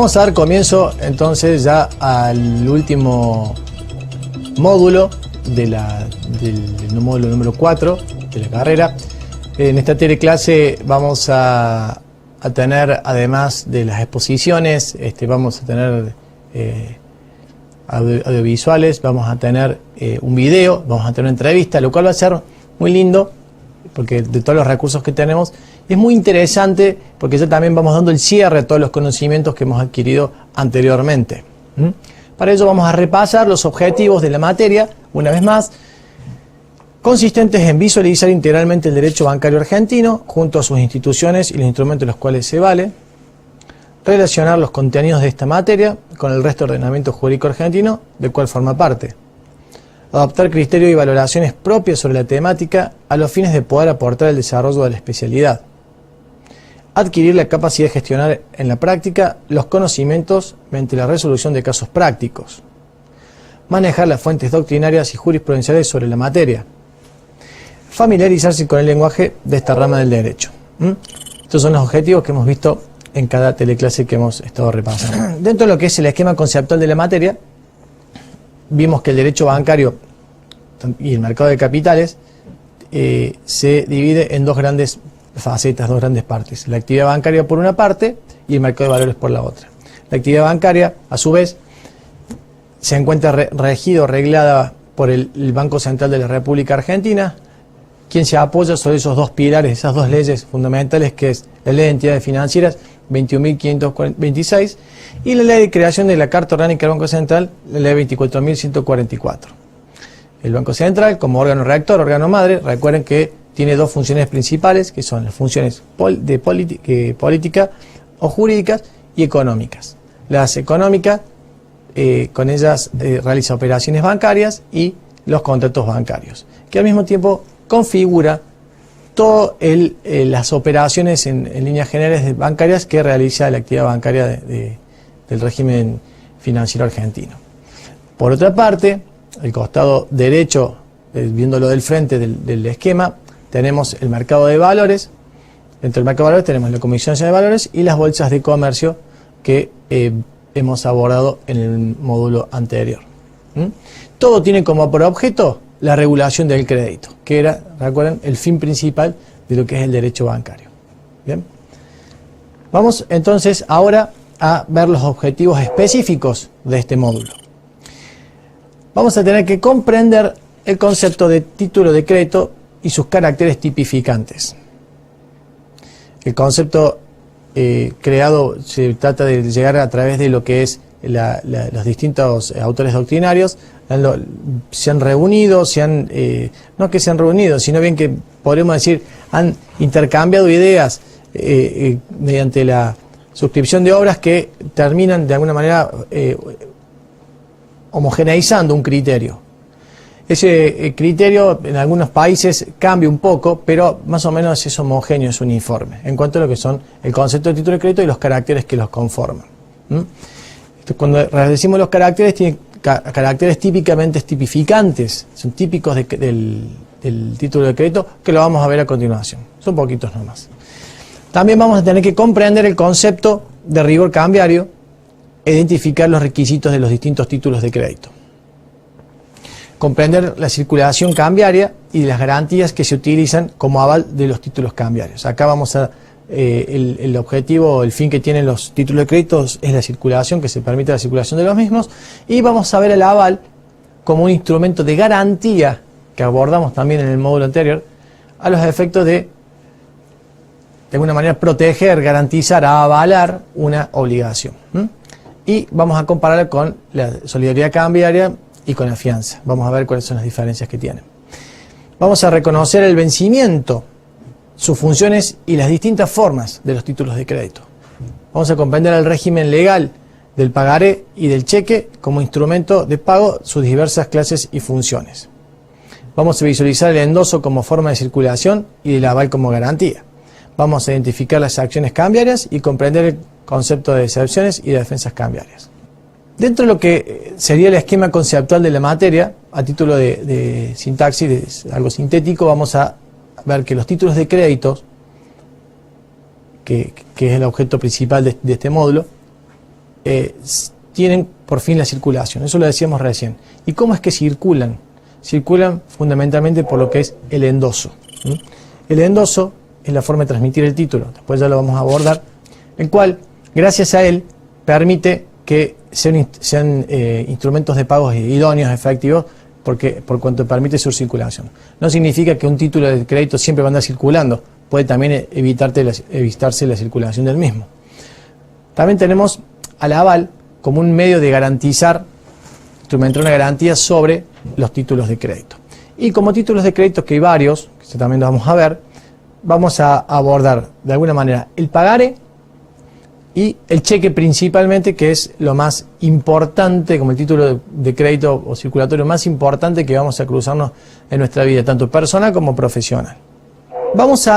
Vamos a dar comienzo entonces ya al último módulo del módulo número 4 de la carrera. En esta teleclase vamos a tener, además de las exposiciones, vamos a tener audiovisuales, vamos a tener un video, vamos a tener una entrevista, lo cual va a ser muy lindo, porque de todos los recursos que tenemos, es muy interesante, porque ya también vamos dando el cierre a todos los conocimientos que hemos adquirido anteriormente. Para ello vamos a repasar los objetivos de la materia, una vez más, consistentes en visualizar integralmente el derecho bancario argentino, junto a sus instituciones y los instrumentos de los cuales se vale, relacionar los contenidos de esta materia con el resto del ordenamiento jurídico argentino, del cual forma parte, adoptar criterios y valoraciones propias sobre la temática a los fines de poder aportar el desarrollo de la especialidad, adquirir la capacidad de gestionar en la práctica los conocimientos mediante la resolución de casos prácticos, manejar las fuentes doctrinarias y jurisprudenciales sobre la materia, familiarizarse con el lenguaje de esta rama del derecho. Estos son los objetivos que hemos visto en cada teleclase que hemos estado repasando. Dentro de lo que es el esquema conceptual de la materia, vimos que el derecho bancario y el mercado de capitales se divide en dos grandes facetas, dos grandes partes. La actividad bancaria por una parte y el mercado de valores por la otra. La actividad bancaria, a su vez, se encuentra reglada por el Banco Central de la República Argentina, quien se apoya sobre esos dos pilares, esas dos leyes fundamentales, que es la Ley de Entidades Financieras 21.526 y la Ley de Creación de la Carta Orgánica del Banco Central, la Ley 24.144. El Banco Central, como órgano rector, órgano madre, recuerden que tiene dos funciones principales, que son las funciones de política o jurídicas y económicas. Las económicas, con ellas realiza operaciones bancarias y los contratos bancarios, que al mismo tiempo configura todas las operaciones en líneas generales bancarias que realiza la actividad bancaria del régimen financiero argentino. Por otra parte, el costado derecho, viéndolo del frente del esquema, tenemos el mercado de valores. Dentro del mercado de valores tenemos la Comisión Nacional de Valores y las bolsas de comercio que hemos abordado en el módulo anterior. Todo tiene como por objeto la regulación del crédito, que era, recuerden, el fin principal de lo que es el derecho bancario. Bien. Vamos entonces ahora a ver los objetivos específicos de este módulo. Vamos a tener que comprender el concepto de título de crédito y sus caracteres tipificantes. El concepto creado se trata de llegar a través de lo que es los distintos autores doctrinarios. Se han reunido, no que se han reunido, sino bien que podemos decir, han intercambiado ideas mediante la suscripción de obras que terminan de alguna manera homogeneizando un criterio. Ese criterio en algunos países cambia un poco, pero más o menos es homogéneo, es uniforme, en cuanto a lo que son el concepto de título de crédito y los caracteres que los conforman. Cuando decimos los caracteres, tienen caracteres típicamente tipificantes, son típicos del título de crédito, que lo vamos a ver a continuación. Son poquitos nomás. También vamos a tener que comprender el concepto de rigor cambiario e identificar los requisitos de los distintos títulos de crédito. Comprender la circulación cambiaria y las garantías que se utilizan como aval de los títulos cambiarios. Acá vamos a el objetivo, el fin que tienen los títulos de crédito es la circulación, que se permite la circulación de los mismos, y vamos a ver el aval como un instrumento de garantía que abordamos también en el módulo anterior, a los efectos de alguna manera proteger, garantizar, avalar una obligación. Y vamos a compararla con la solidaridad cambiaria y con la fianza. Vamos a ver cuáles son las diferencias que tienen. Vamos a reconocer el vencimiento, sus funciones y las distintas formas de los títulos de crédito. Vamos a comprender el régimen legal del pagaré y del cheque como instrumento de pago, sus diversas clases y funciones. Vamos a visualizar el endoso como forma de circulación y el aval como garantía. Vamos a identificar las acciones cambiarias y comprender el concepto de excepciones y de defensas cambiarias. Dentro de lo que sería el esquema conceptual de la materia, a título de sintaxis, de algo sintético, vamos a ver que los títulos de créditos, que es el objeto principal de este módulo, tienen por fin la circulación. Eso lo decíamos recién. ¿Y cómo es que circulan? Circulan fundamentalmente por lo que es el endoso. El endoso es la forma de transmitir el título, después ya lo vamos a abordar, el cual, gracias a él, permite que sean instrumentos de pagos idóneos, efectivos, por cuanto permite su circulación. No significa que un título de crédito siempre va a andar circulando, puede también evitarse la circulación del mismo. También tenemos al aval como un medio de garantizar, instrumentar una garantía sobre los títulos de crédito. Y como títulos de crédito, que hay varios, que también lo vamos a ver, vamos a abordar de alguna manera el pagaré y el cheque principalmente, que es lo más importante, como el título de crédito o circulatorio más importante que vamos a cruzarnos en nuestra vida, tanto personal como profesional. Vamos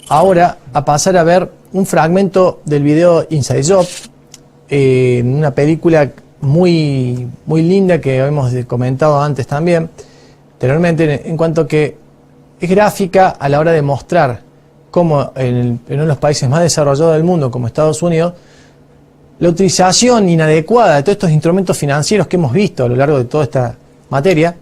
ahora a pasar a ver un fragmento del video Inside Job, una película muy linda que hemos comentado antes también, anteriormente, en cuanto que es gráfica a la hora de mostrar cómo en uno de los países más desarrollados del mundo, como Estados Unidos, la utilización inadecuada de todos estos instrumentos financieros que hemos visto a lo largo de toda esta materia,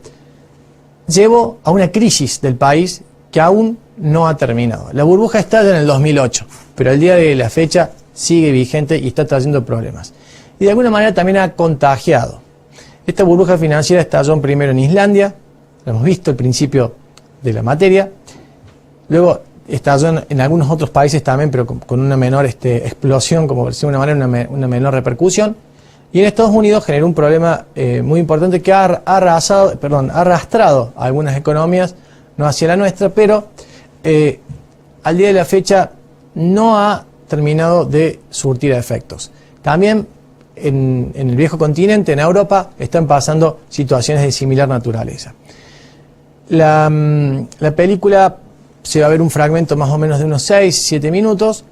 llevó a una crisis del país que aún no ha terminado. La burbuja estalla en el 2008, pero al día de la fecha sigue vigente y está trayendo problemas. Y de alguna manera también ha contagiado. Esta burbuja financiera estalló primero en Islandia, lo hemos visto al principio de la materia, luego estalló en algunos otros países también, pero con una menor explosión, como por decirlo de una manera, una menor repercusión. Y en Estados Unidos generó un problema muy importante que ha arrastrado a algunas economías, no hacia la nuestra, pero al día de la fecha no ha terminado de surtir efectos. También en el viejo continente, en Europa, están pasando situaciones de similar naturaleza. La película se va a ver un fragmento más o menos de unos 6-7 minutos,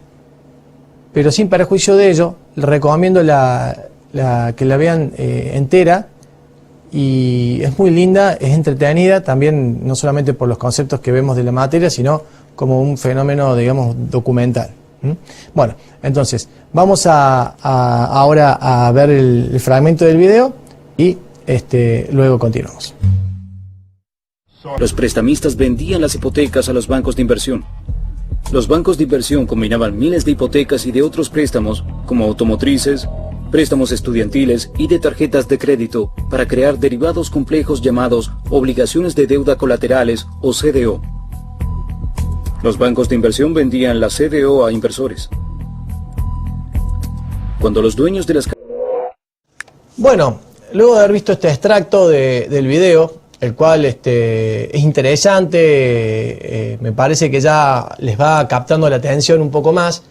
pero sin perjuicio de ello, les recomiendo que la vean entera, y es muy linda, es entretenida, también no solamente por los conceptos que vemos de la materia, sino como un fenómeno, digamos, documental. Bueno, entonces, vamos ahora a ver el fragmento del video y luego continuamos. Los prestamistas vendían las hipotecas a los bancos de inversión. Los bancos de inversión combinaban miles de hipotecas y de otros préstamos, como automotrices, préstamos estudiantiles y de tarjetas de crédito, para crear derivados complejos llamados obligaciones de deuda colaterales o CDO. Los bancos de inversión vendían la CDO a inversores. Cuando los dueños de las... Bueno, luego de haber visto este extracto del video, el cual es interesante, me parece que ya les va captando la atención un poco más,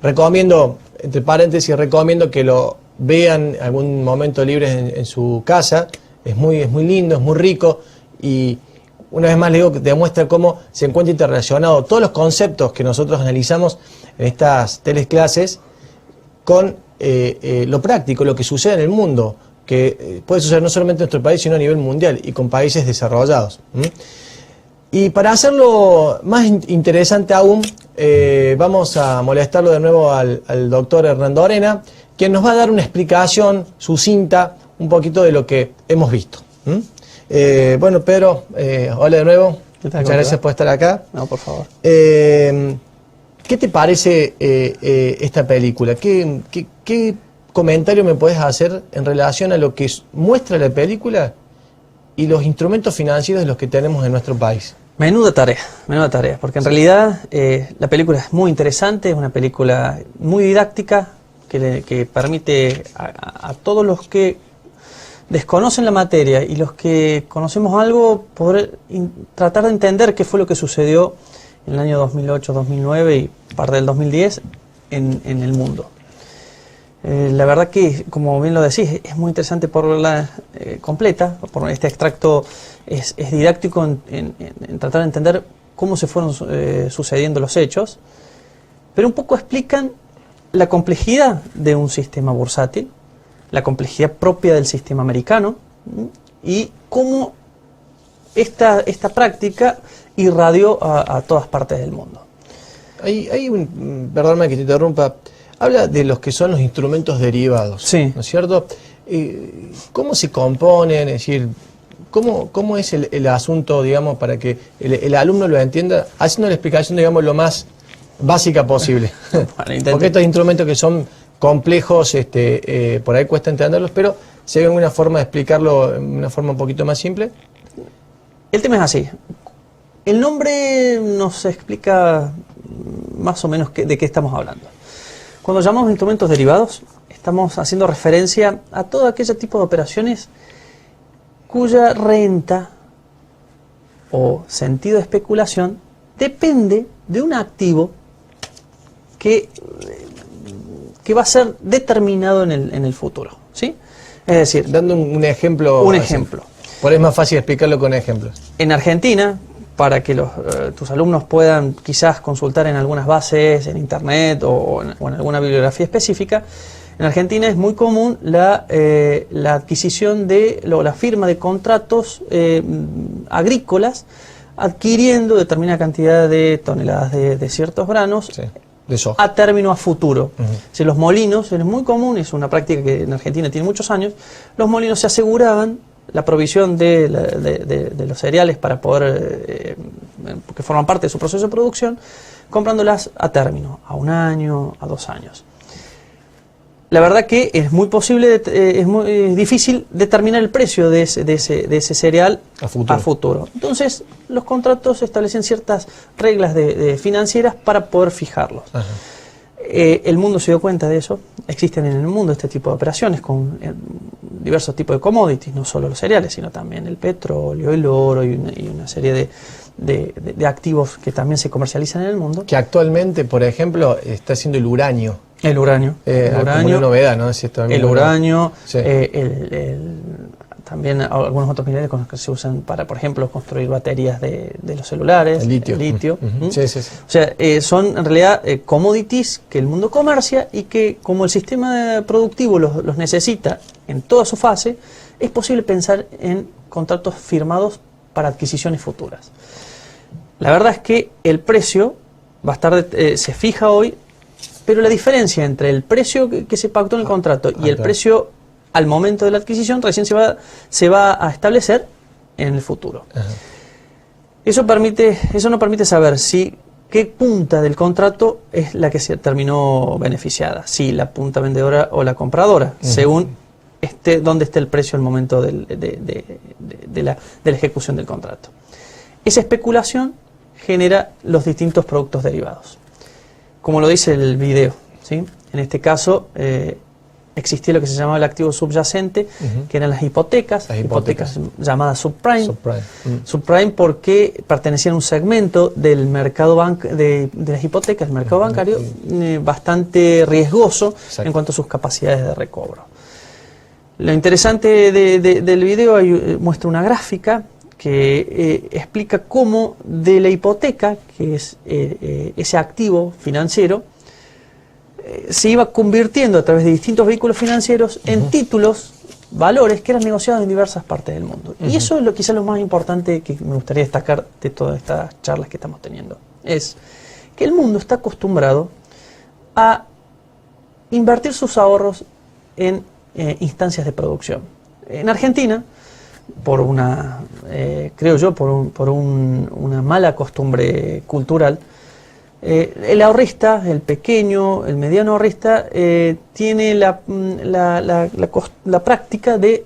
recomiendo, entre paréntesis, recomiendo que lo vean en algún momento libre en su casa. Es muy lindo, es muy rico, y una vez más les digo que demuestra cómo se encuentra interrelacionado todos los conceptos que nosotros analizamos en estas teleclases con lo práctico, lo que sucede en el mundo, que puede suceder no solamente en nuestro país, sino a nivel mundial y con países desarrollados. Y para hacerlo más interesante aún, vamos a molestarlo de nuevo al doctor Hernando Orena, quien nos va a dar una explicación sucinta un poquito de lo que hemos visto. Bueno, Pedro, hola de nuevo. Muchas gracias por estar acá. No, por favor. ¿Qué te parece esta película? ¿Qué comentario me puedes hacer en relación a lo que muestra la película y los instrumentos financieros de los que tenemos en nuestro país? Menuda tarea, porque en realidad la película es muy interesante, es una película muy didáctica que permite a todos los que desconocen la materia y los que conocemos algo poder tratar de entender qué fue lo que sucedió en el año 2008, 2009 y parte del 2010 en el mundo. La verdad que, como bien lo decís, es muy interesante por verla completa. Por este extracto es didáctico en tratar de entender cómo se fueron sucediendo los hechos, pero un poco explican la complejidad de un sistema bursátil, la complejidad propia del sistema americano, y cómo esta práctica irradió a todas partes del mundo. Perdóname que te interrumpa, Habla de los que son los instrumentos derivados, Sí. ¿no es cierto? ¿Cómo se componen? Es decir, ¿cómo es el asunto, digamos, para que el alumno lo entienda, haciendo la explicación, digamos, lo más básica posible? Bueno, Porque estos instrumentos que son complejos, por ahí cuesta entenderlos, pero si hay alguna forma de explicarlo de una forma un poquito más simple. El tema es así. El nombre nos explica más o menos de qué estamos hablando. Cuando llamamos instrumentos derivados, estamos haciendo referencia a todo aquel tipo de operaciones cuya renta o sentido de especulación depende de un activo que va a ser determinado en el futuro, ¿sí? Es decir, Dando un ejemplo. un ejemplo. Por ahí es más fácil explicarlo con ejemplos. En Argentina, para que tus alumnos puedan quizás consultar en algunas bases, en internet o en alguna bibliografía específica, en Argentina es muy común la adquisición la firma de contratos agrícolas adquiriendo determinada cantidad de toneladas de ciertos granos. Sí, de soja. A término a futuro. Si los molinos, es muy común, es una práctica que en Argentina tiene muchos años, los molinos se aseguraban la provisión de los cereales para poder, que forman parte de su proceso de producción, comprándolas a término, a 1 año, a 2 años. La verdad que es muy posible, es muy difícil determinar el precio de ese cereal a futuro. Entonces, los contratos establecen ciertas reglas financieras para poder fijarlos. Ajá. El mundo se dio cuenta de eso. Existen en el mundo este tipo de operaciones con diversos tipos de commodities, no solo los cereales, sino también el petróleo, el oro y una serie de activos que también se comercializan en el mundo. Que actualmente, por ejemplo, está haciendo el uranio. El uranio. Como una novedad, ¿no? Si esto El uranio, sí. También algunos otros minerales con los que se usan para, por ejemplo, construir baterías de los celulares. El litio. El litio. Sí, sí, sí. O sea, son en realidad commodities que el mundo comercia y que, como el sistema productivo los necesita en toda su fase, es posible pensar en contratos firmados para adquisiciones futuras. La verdad es que el precio va a estar se fija hoy, pero la diferencia entre el precio que se pactó en el contrato y el precio al momento de la adquisición recién se va a establecer en el futuro. Ajá. Eso no permite saber qué punta del contrato es la que se terminó beneficiada, si la punta vendedora o la compradora, según dónde esté el precio al momento de la ejecución del contrato. Esa especulación genera los distintos productos derivados. Como lo dice el video, ¿sí? En este caso existía lo que se llamaba el activo subyacente, que eran las hipotecas llamadas subprime. Subprime porque pertenecían a un segmento del mercado de las hipotecas, el mercado bancario, bastante riesgoso. Exacto. En cuanto a sus capacidades de recobro. Lo interesante del video muestra una gráfica que explica cómo de la hipoteca, que es ese activo financiero, se iba convirtiendo a través de distintos vehículos financieros en títulos, valores que eran negociados en diversas partes del mundo. Y eso es quizás lo más importante que me gustaría destacar de todas estas charlas que estamos teniendo. Es que el mundo está acostumbrado a invertir sus ahorros en instancias de producción. En Argentina, por una mala costumbre cultural, el ahorrista, el pequeño, el mediano ahorrista, tiene la práctica de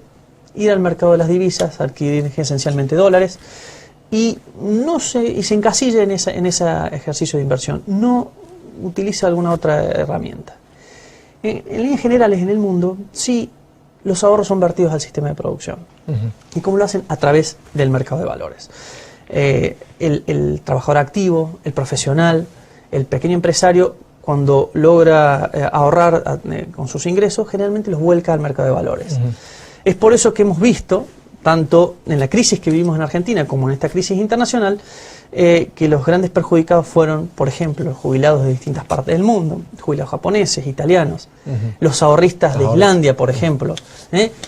ir al mercado de las divisas, adquirir esencialmente dólares, y se encasilla en ese ejercicio de inversión, no utiliza alguna otra herramienta. En líneas generales, en el mundo, sí, los ahorros son vertidos al sistema de producción. ¿Y cómo lo hacen? A través del mercado de valores. El trabajador activo, el profesional, el pequeño empresario, cuando logra ahorrar con sus ingresos, generalmente los vuelca al mercado de valores. Es por eso que hemos visto, tanto en la crisis que vivimos en Argentina como en esta crisis internacional, que los grandes perjudicados fueron, por ejemplo, los jubilados de distintas partes del mundo, jubilados japoneses, italianos, los ahorristas de Islandia, por ejemplo,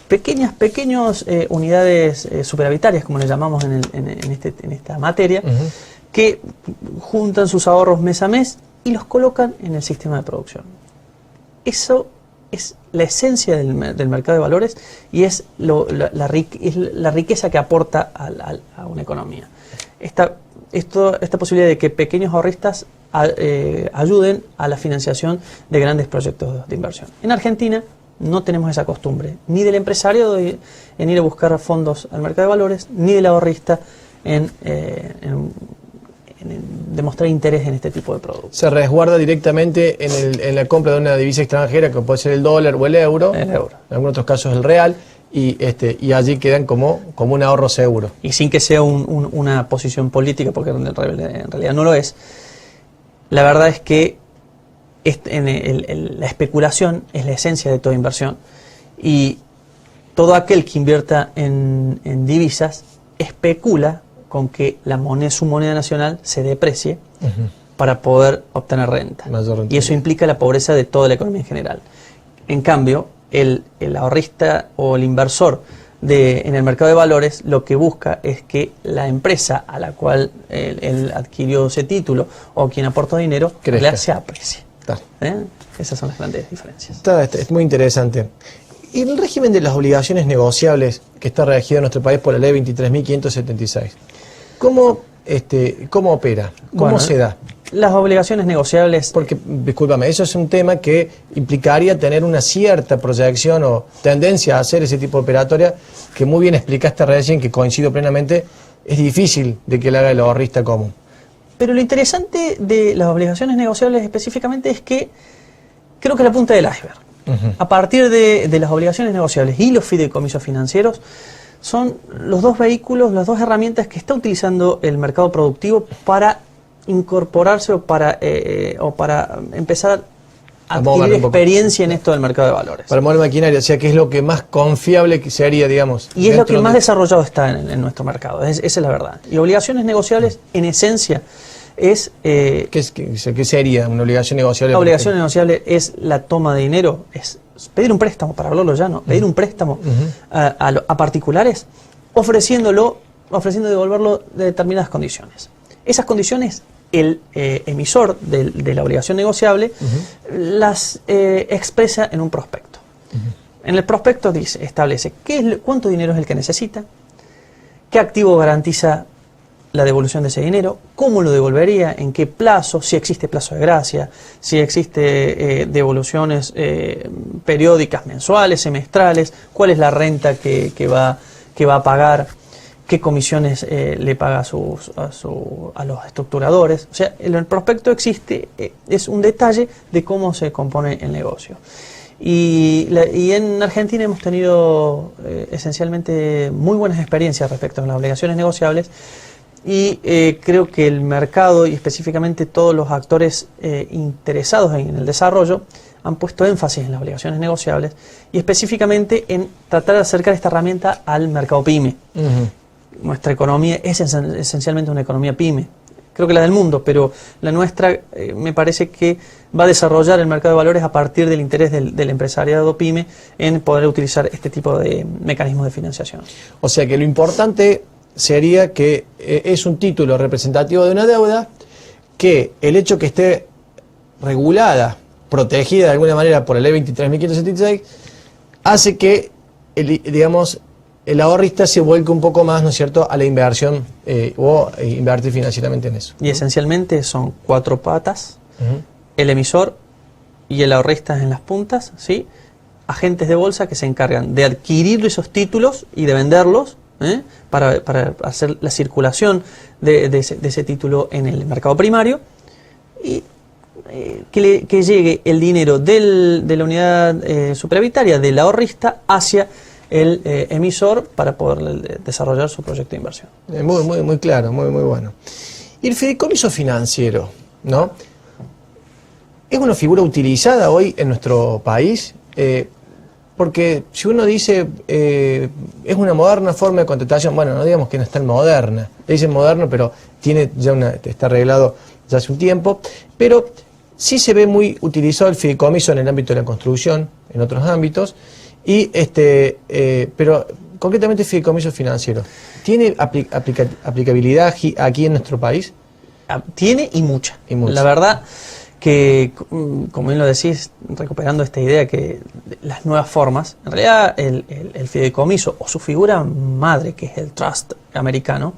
pequeñas unidades superavitarias, como le llamamos en esta materia, que juntan sus ahorros mes a mes y los colocan en el sistema de producción. eso es la esencia del mercado de valores y es la riqueza que aporta a una economía. Esta posibilidad de que pequeños ahorristas ayuden a la financiación de grandes proyectos de inversión. En Argentina no tenemos esa costumbre, ni del empresario en ir a buscar fondos al mercado de valores, ni del ahorrista en demostrar interés en este tipo de productos. Se resguarda directamente en la compra de una divisa extranjera, que puede ser el dólar o el euro. El euro. En algunos otros casos el real. Y allí quedan como un ahorro seguro. Y sin que sea una posición política, porque en realidad no lo es. La verdad es que la especulación es la esencia de toda inversión. Y todo aquel que invierta en divisas especula con que su moneda nacional se deprecie para poder obtener renta. Y eso implica la pobreza de toda la economía en general. En cambio, el ahorrista o el inversor en el mercado de valores lo que busca es que la empresa a la cual él adquirió ese título o quien aportó dinero se aprecie. Esas son las grandes diferencias. Es muy interesante. Y el régimen de las obligaciones negociables que está regido en nuestro país por la ley 23.576, ¿cómo opera? ¿Cómo se da? Las obligaciones negociables... Porque, discúlpame, eso es un tema que implicaría tener una cierta proyección o tendencia a hacer ese tipo de operatoria que muy bien explicaste recién, que coincido plenamente, es difícil de que lo haga el ahorrista común. Pero lo interesante de las obligaciones negociables específicamente es que creo que es la punta del iceberg. A partir de las obligaciones negociables y los fideicomisos financieros, son los dos vehículos, las dos herramientas que está utilizando el mercado productivo para incorporarse o para empezar a adquirir experiencia en esto del mercado de valores. Para mover maquinaria, o sea, que es lo que más confiable que sería, digamos. Y es lo que más desarrollado está en nuestro mercado, esa es la verdad. Y obligaciones negociables, en esencia, es... ¿Qué sería una obligación negociable? La obligación negociable es la toma de dinero, es pedir un préstamo, para hablarlo llano, pedir un préstamo a particulares, ofreciendo devolverlo de determinadas condiciones. Esas condiciones, el emisor de la obligación negociable las expresa en un prospecto. En el prospecto establece cuánto dinero es el que necesita, qué activo garantiza la devolución de ese dinero, cómo lo devolvería, en qué plazo, si existe plazo de gracia, si existe devoluciones periódicas, mensuales, semestrales, cuál es la renta que va a pagar, qué comisiones le paga a los estructuradores. O sea, en el prospecto es un detalle de cómo se compone el negocio. Y en Argentina hemos tenido esencialmente muy buenas experiencias respecto a las obligaciones negociables. Y creo que el mercado y específicamente todos los actores interesados en el desarrollo han puesto énfasis en las obligaciones negociables y específicamente en tratar de acercar esta herramienta al mercado PYME. Nuestra economía es esencialmente una economía PYME, creo que la del mundo, pero la nuestra me parece que va a desarrollar el mercado de valores a partir del interés del empresariado PYME en poder utilizar este tipo de mecanismos de financiación. O sea que lo importante sería que es un título representativo de una deuda que el hecho que esté regulada, protegida de alguna manera por la ley 23.576, hace que, el ahorrista se vuelque un poco más, ¿no es cierto?, a la inversión o invertir financieramente en eso. Y esencialmente son 4 patas, el emisor y el ahorrista en las puntas, ¿sí? Agentes de bolsa que se encargan de adquirir esos títulos y de venderlos, para hacer la circulación de ese título en el mercado primario y que llegue el dinero de la unidad supravitaria del ahorrista hacia el emisor para poder desarrollar su proyecto de inversión. Muy claro, muy bueno. Y el fideicomiso financiero, ¿no? ¿Es una figura utilizada hoy en nuestro país? Porque si uno dice es una moderna forma de contratación, bueno, no digamos que no es tan moderna, le dicen moderno, pero está arreglado ya hace un tiempo, pero sí se ve muy utilizado el fideicomiso en el ámbito de la construcción, en otros ámbitos, pero concretamente el fideicomiso financiero, ¿tiene aplicabilidad aquí en nuestro país? Tiene y mucha. La verdad que, como bien lo decís, recuperando esta idea que las nuevas formas, en realidad el fideicomiso o su figura madre, que es el trust americano,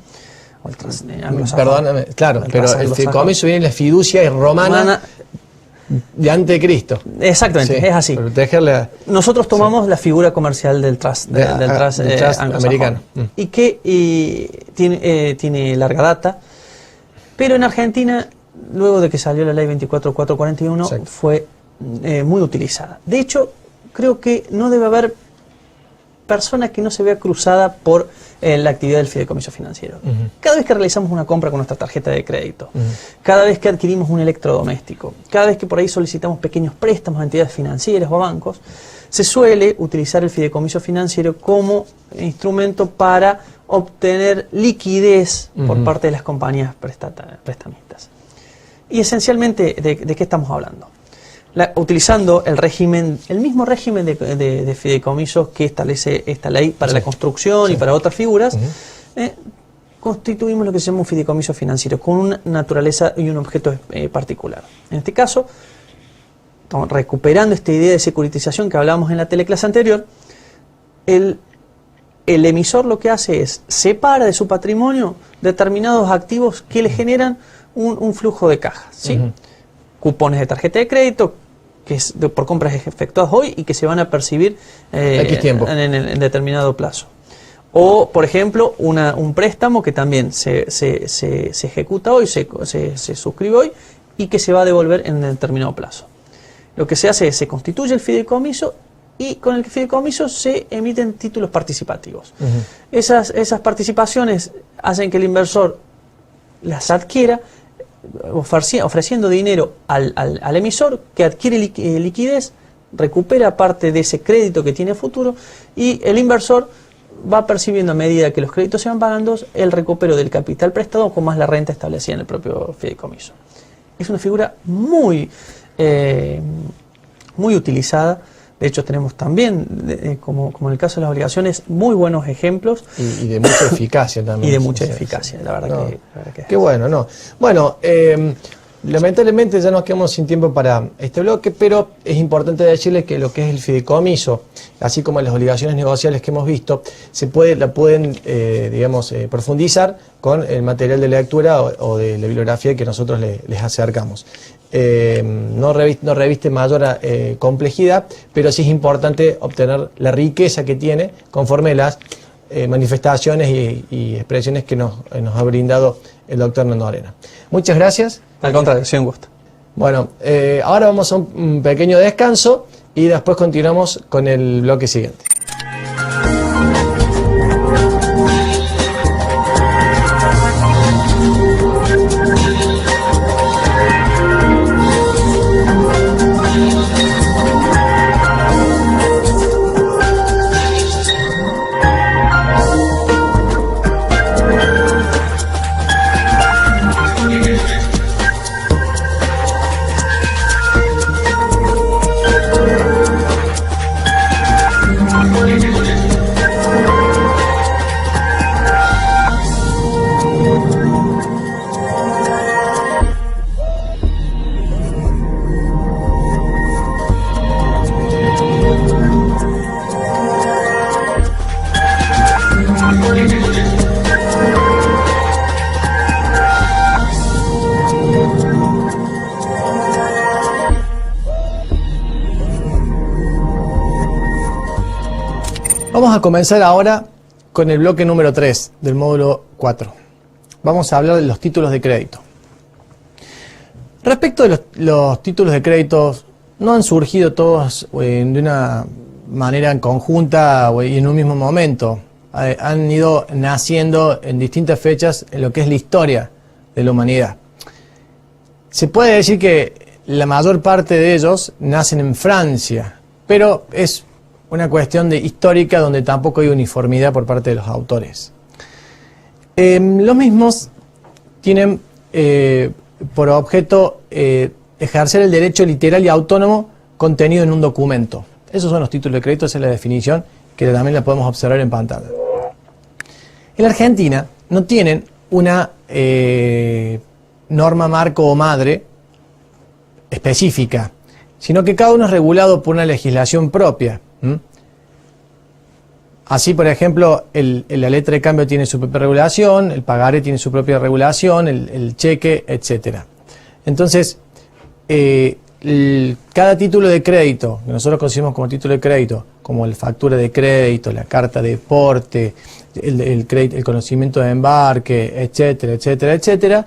o el trust anglosajón. Perdóname, claro, pero el anglosajón. fideicomiso viene de la fiducia romana de antes de Cristo. Exactamente, Sí, es así. para protegerle Nosotros tomamos la figura comercial del trust, del trust anglosajón, americano. y que tiene larga data, pero en Argentina, luego de que salió la ley 24441, Exacto. fue muy utilizada. De hecho, creo que no debe haber persona que no se vea cruzada por la actividad del fideicomiso financiero. Cada vez que realizamos una compra con nuestra tarjeta de crédito, cada vez que adquirimos un electrodoméstico, cada vez que por ahí solicitamos pequeños préstamos a entidades financieras o a bancos, se suele utilizar el fideicomiso financiero como instrumento para obtener liquidez por parte de las compañías prestamistas. Y esencialmente, ¿de qué estamos hablando? Utilizando el mismo régimen de fideicomisos que establece esta ley para la construcción y para otras figuras, constituimos lo que se llama un fideicomiso financiero, con una naturaleza y un objeto particular. En este caso, recuperando esta idea de securitización que hablábamos en la teleclase anterior, el emisor lo que hace es separa de su patrimonio determinados activos que le generan un flujo de caja, ¿sí? Cupones de tarjeta de crédito, que es por compras efectuadas hoy y que se van a percibir en determinado plazo. O, por ejemplo, un préstamo que también se ejecuta hoy, se suscribe hoy y que se va a devolver en determinado plazo. Lo que se hace es, se constituye el fideicomiso y con el fideicomiso se emiten títulos participativos. Esas participaciones hacen que el inversor las adquiera, ofreciendo dinero al emisor, que adquiere liquidez, recupera parte de ese crédito que tiene a futuro, y el inversor va percibiendo, a medida que los créditos se van pagando, el recupero del capital prestado con más la renta establecida en el propio fideicomiso. Es una figura muy utilizada. De hecho, tenemos también, como en el caso de las obligaciones, muy buenos ejemplos. Y de mucha eficacia también. Y de mucha eficacia, la verdad que Qué bueno, ¿no? Bueno, lamentablemente ya nos quedamos sin tiempo para este bloque, pero es importante decirles que lo que es el fideicomiso, así como las obligaciones negociables que hemos visto, la pueden profundizar con el material de lectura o de la bibliografía que nosotros les acercamos. No reviste mayor complejidad, pero sí es importante obtener la riqueza que tiene conforme las manifestaciones y expresiones que nos ha brindado el doctor Nandorena. Muchas gracias. Al contrario, sí, un gusto. Bueno, ahora vamos a un pequeño descanso y después continuamos con el bloque siguiente. Vamos a comenzar ahora con el bloque número 3 del módulo 4. Vamos a hablar de los títulos de crédito. Respecto de los títulos de crédito, no han surgido todos de una manera conjunta y en un mismo momento. Han ido naciendo en distintas fechas en lo que es la historia de la humanidad. Se puede decir que la mayor parte de ellos nacen en Francia, pero es una cuestión histórica donde tampoco hay uniformidad por parte de los autores. Los mismos tienen por objeto ejercer el derecho literal y autónomo contenido en un documento. Esos son los títulos de crédito, esa es la definición que también la podemos observar en pantalla. En la Argentina no tienen una norma marco o madre específica, sino que cada uno es regulado por una legislación propia. Así, por ejemplo, la letra de cambio tiene su propia regulación, el pagaré tiene su propia regulación, el cheque, etc. Entonces, cada título de crédito, que nosotros consideramos como título de crédito, como la factura de crédito, la carta de porte, el conocimiento de embarque, etcétera, etcétera, etcétera,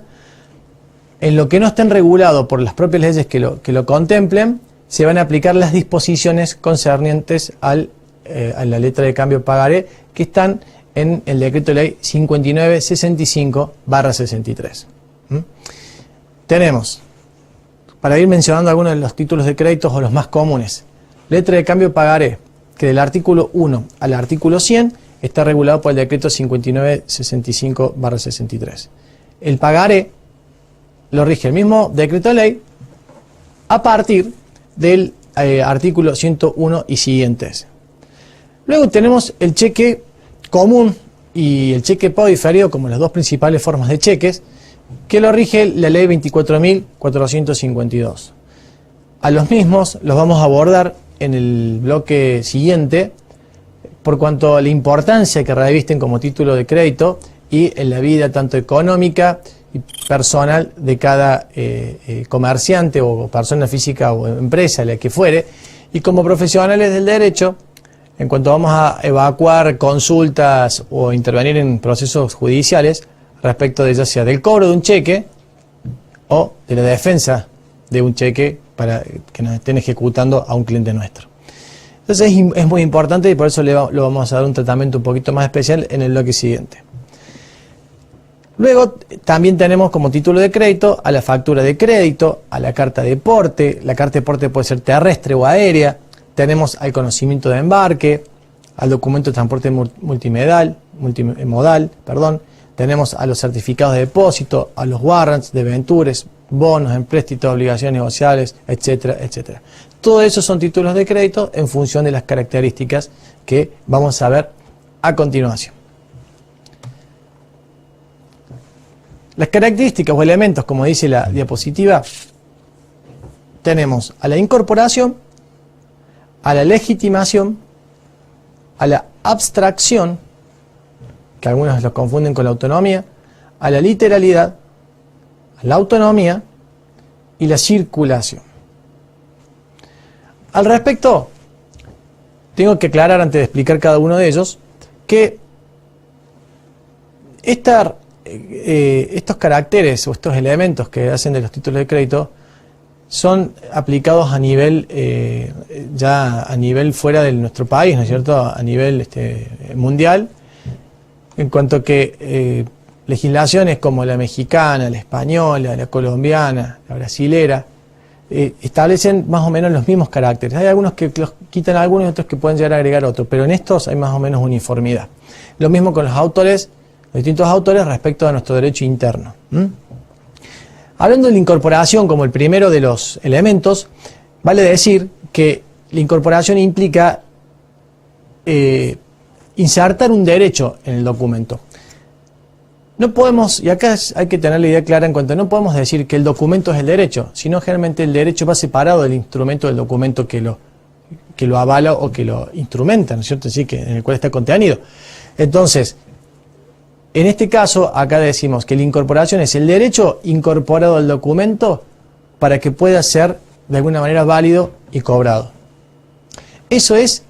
en lo que no estén regulados por las propias leyes que lo contemplen, se van a aplicar las disposiciones concernientes a la letra de cambio pagaré, que están en el decreto de ley 5965/63. Tenemos, para ir mencionando algunos de los títulos de créditos o los más comunes, letra de cambio pagaré, que del artículo 1 al artículo 100 está regulado por el decreto 5965/63. El pagaré lo rige el mismo decreto de ley a partir del artículo 101 y siguientes. Luego tenemos el cheque común y el cheque pago diferido como las dos principales formas de cheques, que lo rige la ley 24.452. A los mismos los vamos a abordar en el bloque siguiente, por cuanto a la importancia que revisten como título de crédito y en la vida tanto económica y personal de cada comerciante o persona física o empresa, la que fuere, y como profesionales del derecho, en cuanto vamos a evacuar consultas o intervenir en procesos judiciales respecto de ya sea del cobro de un cheque o de la defensa de un cheque para que nos estén ejecutando a un cliente nuestro. Entonces es muy importante y por eso lo vamos a dar un tratamiento un poquito más especial en el bloque siguiente. Luego también tenemos como título de crédito a la factura de crédito, a la carta de porte. La carta de porte puede ser terrestre o aérea. Tenemos al conocimiento de embarque, al documento de transporte multimodal. Tenemos a los certificados de depósito, a los warrants, debentures, bonos, empréstitos, obligaciones negociables, etcétera, etcétera. Todo eso son títulos de crédito en función de las características que vamos a ver a continuación. Las características o elementos, como dice la diapositiva, tenemos a la incorporación, a la legitimación, a la abstracción, que algunos los confunden con la autonomía, a la literalidad, a la autonomía y la circulación. Al respecto, tengo que aclarar antes de explicar cada uno de ellos que estos caracteres o estos elementos que hacen de los títulos de crédito son aplicados a nivel ya a nivel fuera de nuestro país, ¿no es cierto? A nivel mundial, en cuanto que legislaciones como la mexicana, la española, la colombiana, la brasilera establecen más o menos los mismos caracteres. Hay algunos que los quitan algunos y otros que pueden llegar a agregar otros, pero en estos hay más o menos uniformidad. Lo mismo con los autores, los distintos autores respecto a nuestro derecho interno. Hablando de la incorporación como el primero de los elementos, vale decir que la incorporación implica insertar un derecho en el documento. No podemos, y acá hay que tener la idea clara en cuanto, no podemos decir que el documento es el derecho, sino generalmente el derecho va separado del instrumento del documento que lo avala o que lo instrumenta, ¿no es cierto? Así que en el cual está contenido. Entonces, en este caso, acá decimos que la incorporación es el derecho incorporado al documento para que pueda ser de alguna manera válido y cobrado. Eso es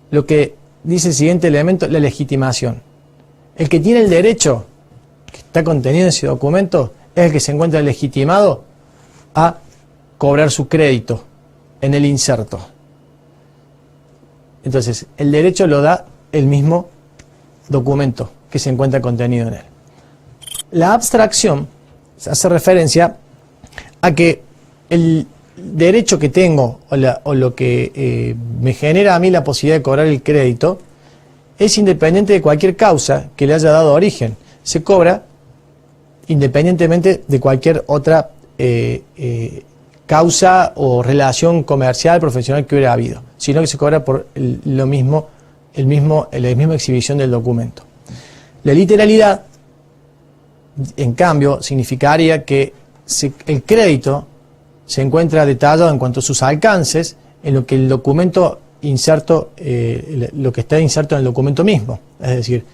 lo que dice el siguiente elemento, la legitimación. El que tiene el derecho que está contenido en ese documento es el que se encuentra legitimado a cobrar su crédito en el inserto. Entonces, el derecho lo da el mismo documento que se encuentra contenido en él. La abstracción hace referencia a que el derecho que tengo o lo que me genera a mí la posibilidad de cobrar el crédito es independiente de cualquier causa que le haya dado origen. Se cobra independientemente de cualquier otra causa o relación comercial, profesional que hubiera habido, sino que se cobra por la misma exhibición del documento. La literalidad, en cambio, significaría que el crédito se encuentra detallado en cuanto a sus alcances en lo que el documento inserto, lo que está inserto en el documento mismo, es decir,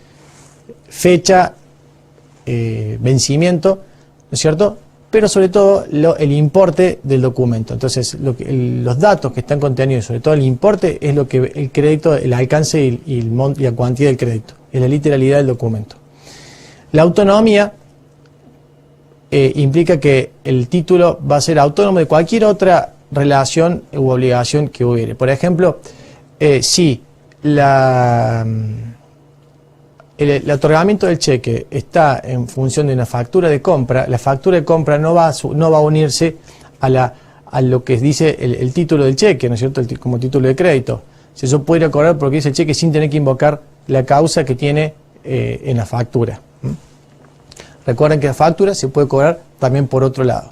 fecha, vencimiento, ¿no es cierto? Pero sobre todo el importe del documento. Entonces, los datos que están contenidos, sobre todo el importe, es lo que el crédito, el alcance y la cuantía del crédito, es la literalidad del documento. La autonomía implica que el título va a ser autónomo de cualquier otra relación u obligación que hubiere. Por ejemplo, si el otorgamiento del cheque está en función de una factura de compra, la factura de compra no va a unirse a lo que dice el título del cheque, ¿no es cierto?, como título de crédito. Si eso puede ir a cobrar porque dice el cheque sin tener que invocar la causa que tiene en la factura. Recuerden que la factura se puede cobrar también por otro lado,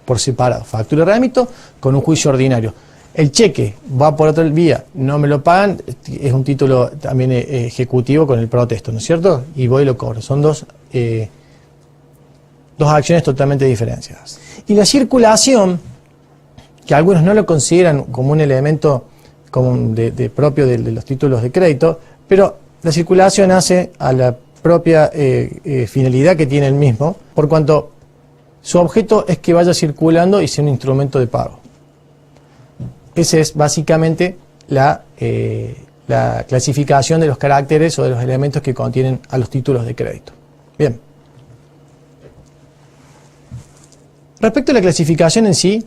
por separado. Factura de remito con un juicio ordinario. El cheque va por otra vía, no me lo pagan, es un título también ejecutivo con el protesto, ¿no es cierto? Y voy y lo cobro. Son dos acciones totalmente diferenciadas. Y la circulación, que algunos no lo consideran como un elemento propio de los títulos de crédito, pero la circulación hace a la propia finalidad que tiene el mismo, por cuanto su objeto es que vaya circulando y sea un instrumento de pago. Esa es básicamente la clasificación de los caracteres o de los elementos que contienen a los títulos de crédito. Bien. Respecto a la clasificación en sí,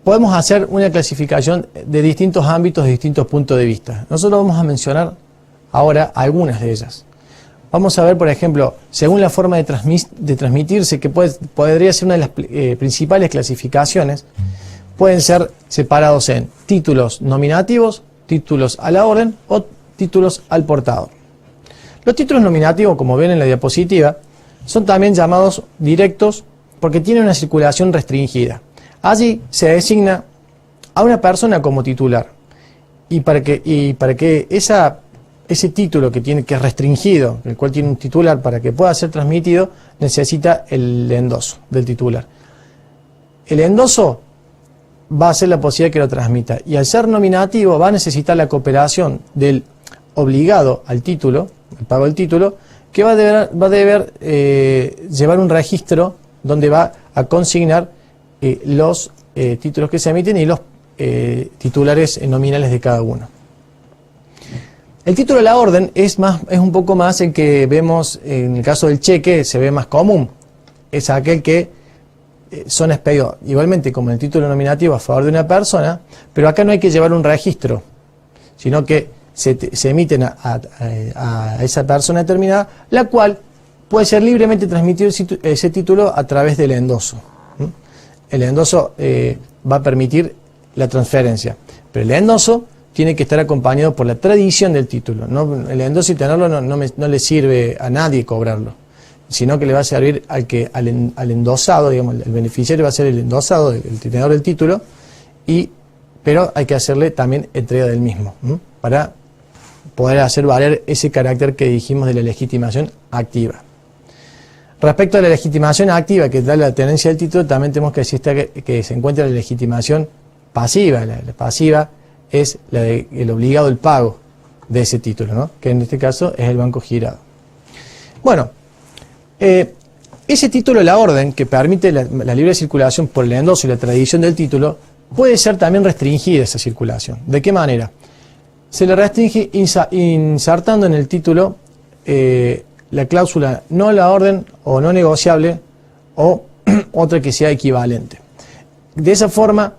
podemos hacer una clasificación de distintos ámbitos, de distintos puntos de vista. Nosotros vamos a mencionar ahora algunas de ellas. Vamos a ver, por ejemplo, según la forma de transmitirse, que podría ser una de las principales clasificaciones, pueden ser separados en títulos nominativos, títulos a la orden o títulos al portador. Los títulos nominativos, como ven en la diapositiva, son también llamados directos porque tienen una circulación restringida. Allí se designa a una persona como titular y para que ese título que es restringido, el cual tiene un titular, para que pueda ser transmitido, necesita el endoso del titular. El endoso va a ser la posibilidad que lo transmita, y al ser nominativo va a necesitar la cooperación del obligado al título, el pago del título, que va a deber llevar un registro donde va a consignar los títulos que se emiten y los titulares nominales de cada uno. El título de la orden es un poco más el que vemos en el caso del cheque, se ve más común. Es aquel que son expedidos igualmente como el título nominativo a favor de una persona, pero acá no hay que llevar un registro, sino que se emiten a esa persona determinada, la cual puede ser libremente transmitido ese título a través del endoso. El endoso va a permitir la transferencia, pero el endoso tiene que estar acompañado por la tradición del título. El endoso y tenerlo no le sirve a nadie cobrarlo, sino que le va a servir al endosado, digamos, el beneficiario va a ser el endosado, el tenedor del título, pero hay que hacerle también entrega del mismo, para poder hacer valer ese carácter que dijimos de la legitimación activa. Respecto a la legitimación activa que da la tenencia del título, también tenemos que decir que se encuentra la legitimación pasiva. La pasiva es la del obligado al pago de ese título, ¿no?, que en este caso es el banco girado. Bueno, ese título de la orden que permite la libre circulación por el endoso y la tradición del título, puede ser también restringida esa circulación. ¿De qué manera? Se le restringe insertando en el título la cláusula no la orden o no negociable o otra que sea equivalente. De esa forma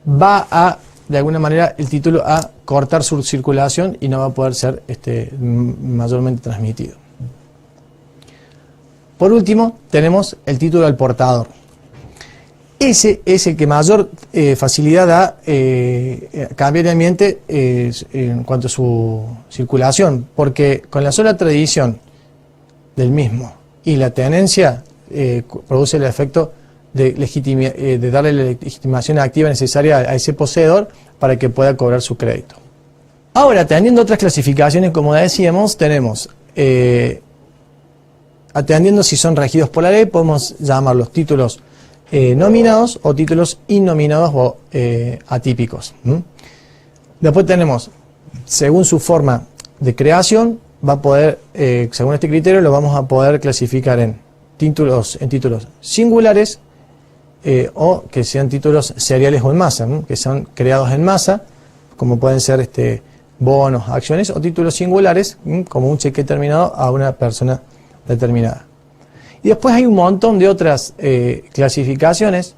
va de alguna manera el título a cortar su circulación y no va a poder ser mayormente transmitido. Por último, tenemos el título al portador. Ese es el que mayor facilidad da cambiariamente en cuanto a su circulación, porque con la sola tradición del mismo y la tenencia produce el efecto de darle la legitimación activa necesaria a ese poseedor para que pueda cobrar su crédito. Ahora, teniendo otras clasificaciones, como decíamos, tenemos, atendiendo si son regidos por la ley, podemos llamarlos títulos nominados o títulos innominados o atípicos. Después tenemos, según su forma de creación, va a poder, según este criterio, lo vamos a poder clasificar en títulos singulares o que sean títulos seriales o en masa, que sean creados en masa, como pueden ser bonos, acciones, o títulos singulares, como un cheque terminado a una persona determinada. Y después hay un montón de otras clasificaciones,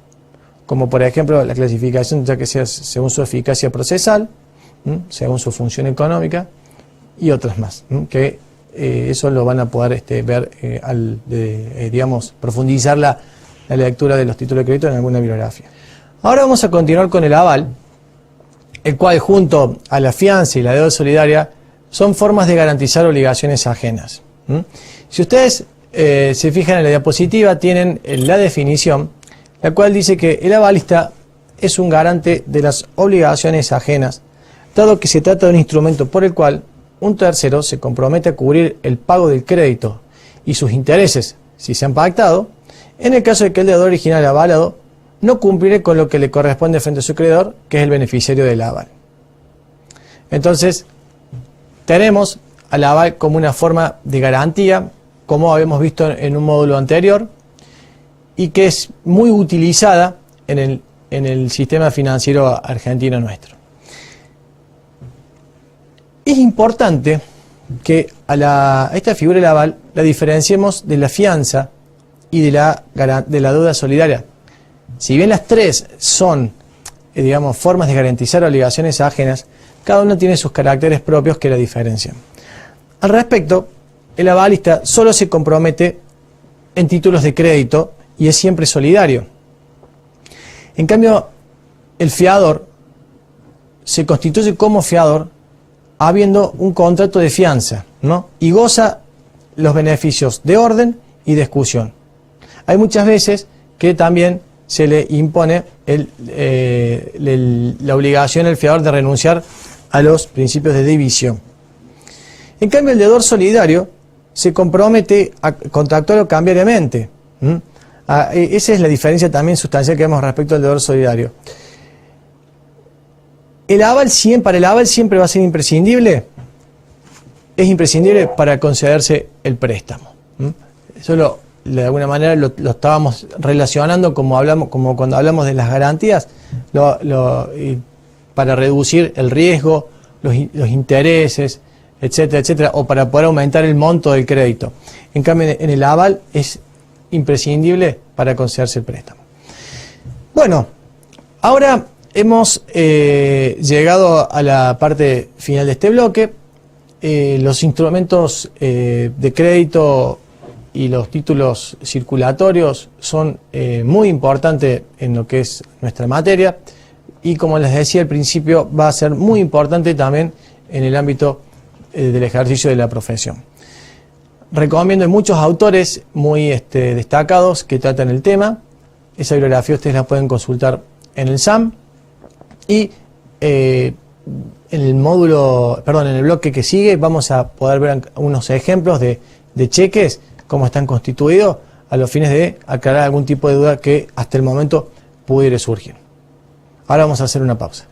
como por ejemplo la clasificación ya que sea según su eficacia procesal, según su función económica, y otras más, que eso lo van a poder ver digamos, profundizar la lectura de los títulos de crédito en alguna bibliografía. Ahora vamos a continuar con el aval, el cual junto a la fianza y la deuda solidaria son formas de garantizar obligaciones ajenas. Si ustedes se fijan en la diapositiva, tienen la definición, la cual dice que el avalista es un garante de las obligaciones ajenas, dado que se trata de un instrumento por el cual un tercero se compromete a cubrir el pago del crédito y sus intereses, si se han pactado, en el caso de que el deudor original avalado no cumpliere con lo que le corresponde frente a su acreedor, que es el beneficiario del aval. Entonces, tenemos al aval como una forma de garantía, como habíamos visto en un módulo anterior, y que es muy utilizada en el sistema financiero argentino nuestro. Es importante que a esta figura del aval la diferenciemos de la fianza y de la deuda solidaria. Si bien las tres son, digamos, formas de garantizar obligaciones ajenas, cada una tiene sus caracteres propios que la diferencian. Al respecto, el avalista solo se compromete en títulos de crédito y es siempre solidario. En cambio, el fiador se constituye como fiador habiendo un contrato de fianza, ¿no? Y goza los beneficios de orden y de excusión. Hay muchas veces que también se le impone la obligación al fiador de renunciar a los principios de división. En cambio, el deudor solidario se compromete a contractuarlo cambiariamente. Esa es la diferencia también sustancial que vemos respecto al deudor solidario. Para el aval siempre va a ser imprescindible. Es imprescindible para concederse el préstamo. Eso de alguna manera lo estábamos relacionando como cuando hablamos de las garantías, para reducir el riesgo, los intereses, etcétera, etcétera, o para poder aumentar el monto del crédito. En cambio, en el aval es imprescindible para concederse el préstamo. Bueno, ahora hemos llegado a la parte final de este bloque. Los instrumentos de crédito y los títulos circulatorios son muy importantes en lo que es nuestra materia y, como les decía al principio, va a ser muy importante también en el ámbito del ejercicio de la profesión. Recomiendo muchos autores muy destacados que tratan el tema. Esa bibliografía ustedes la pueden consultar en el SAM. Y en el bloque que sigue vamos a poder ver unos ejemplos de cheques, cómo están constituidos, a los fines de aclarar algún tipo de duda que hasta el momento pudiera surgir. Ahora vamos a hacer una pausa.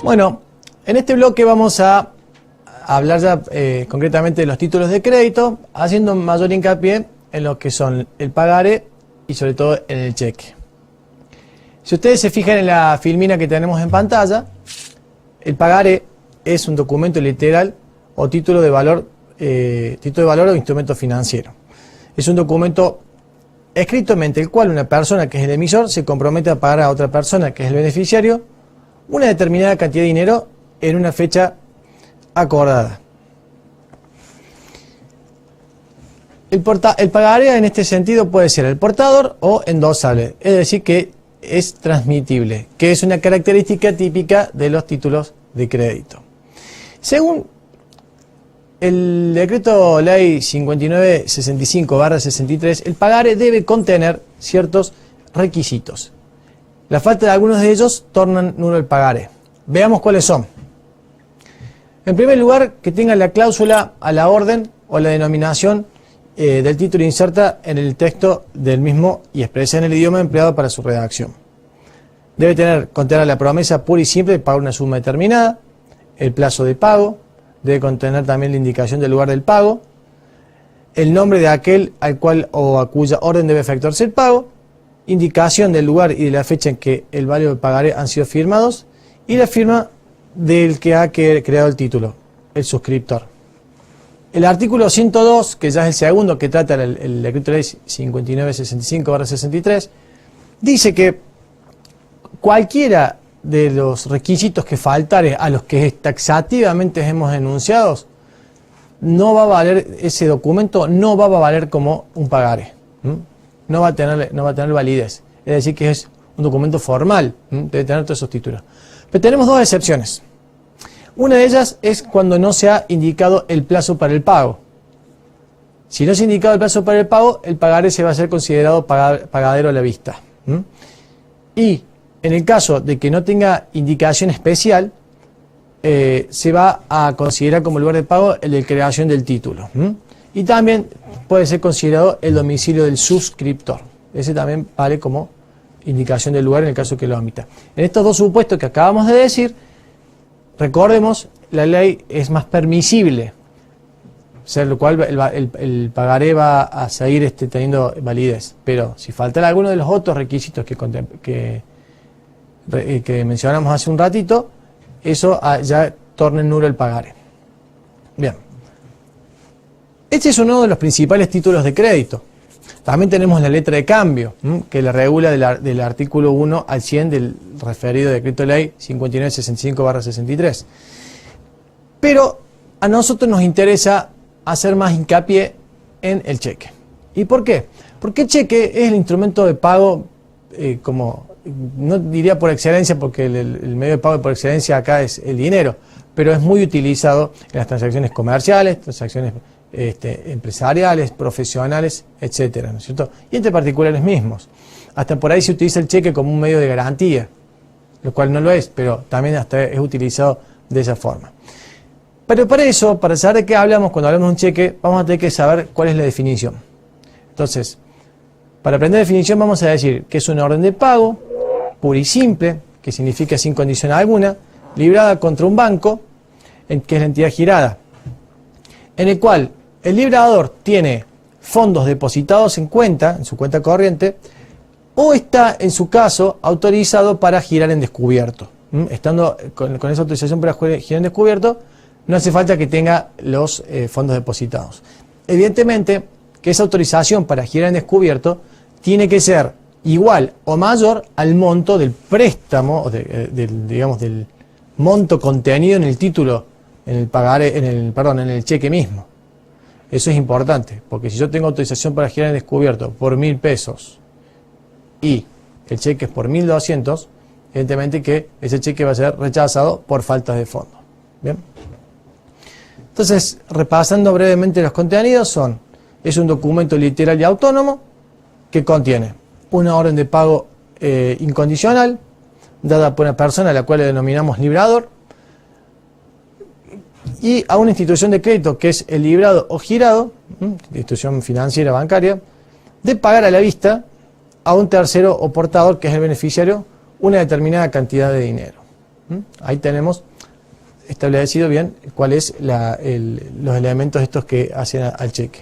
Bueno, en este bloque vamos a hablar ya concretamente de los títulos de crédito, haciendo mayor hincapié en lo que son el pagaré y sobre todo en el cheque. Si ustedes se fijan en la filmina que tenemos en pantalla, el pagaré es un documento literal o título de valor o instrumento financiero. Es un documento escrito mediante el cual una persona que es el emisor se compromete a pagar a otra persona que es el beneficiario una determinada cantidad de dinero en una fecha acordada. El pagaré en este sentido puede ser el portador o endosable, es decir que es transmitible, que es una característica típica de los títulos de crédito. Según el decreto ley 5965/63, el pagaré debe contener ciertos requisitos. La falta de algunos de ellos tornan nulo el pagaré. Veamos cuáles son. En primer lugar, que tenga la cláusula a la orden o la denominación del título inserta en el texto del mismo y expresa en el idioma empleado para su redacción. Debe contener la promesa pura y simple de pagar una suma determinada, el plazo de pago, debe contener también la indicación del lugar del pago, el nombre de aquel al cual o a cuya orden debe efectuarse el pago, indicación del lugar y de la fecha en que el válido del pagaré han sido firmados y la firma del que ha creado el título, el suscriptor. El artículo 102, que ya es el segundo que trata el decreto ley 5965/63, dice que cualquiera de los requisitos que faltare a los que taxativamente hemos enunciado, no va a valer, ese documento no va a valer como un pagaré. No va a tener validez. Es decir, que es un documento formal, debe tener todos esos títulos. Pero tenemos dos excepciones. Una de ellas es cuando no se ha indicado el plazo para el pago. Si no se ha indicado el plazo para el pago, el pagaré se va a ser considerado pagadero a la vista. Y en el caso de que no tenga indicación especial, se va a considerar como lugar de pago el de creación del título. Y también puede ser considerado el domicilio del suscriptor. Ese también vale como indicación del lugar en el caso que lo omita. En estos dos supuestos que acabamos de decir, recordemos, la ley es más permisible, o sea, lo cual el pagaré va a seguir teniendo validez. Pero si faltara alguno de los otros requisitos que mencionamos hace un ratito, eso ya torna nulo el pagaré. Bien. Este es uno de los principales títulos de crédito. También tenemos la letra de cambio, que la regula del artículo 1 al 100 del referido decreto ley 5965/63. Pero a nosotros nos interesa hacer más hincapié en el cheque. ¿Y por qué? Porque el cheque es el instrumento de pago, como no diría por excelencia, porque el medio de pago por excelencia acá es el dinero, pero es muy utilizado en las transacciones comerciales, transacciones empresariales, profesionales, etcétera, ¿no es cierto? Y entre particulares mismos. Hasta por ahí se utiliza el cheque como un medio de garantía, lo cual no lo es, pero también hasta es utilizado de esa forma. Pero para eso, para saber de qué hablamos cuando hablamos de un cheque, vamos a tener que saber cuál es la definición. Entonces, para aprender definición vamos a decir que es una orden de pago, pura y simple, que significa sin condición alguna, librada contra un banco, que es la entidad girada, en el cual el librador tiene fondos depositados en su cuenta corriente, o está, en su caso, autorizado para girar en descubierto. Estando con esa autorización para girar en descubierto, no hace falta que tenga los fondos depositados. Evidentemente, que esa autorización para girar en descubierto tiene que ser igual o mayor al monto del préstamo, del monto contenido en el título, en el cheque mismo. Eso es importante, porque si yo tengo autorización para girar en descubierto por 1.000 pesos y el cheque es por 1.200, evidentemente que ese cheque va a ser rechazado por falta de fondo. Bien. Entonces, repasando brevemente los contenidos, es un documento literal y autónomo que contiene una orden de pago incondicional, dada por una persona a la cual le denominamos librador, y a una institución de crédito que es el librado o girado, institución financiera bancaria, de pagar a la vista a un tercero o portador, que es el beneficiario, una determinada cantidad de dinero. Ahí tenemos establecido bien cuáles los elementos estos que hacen al cheque.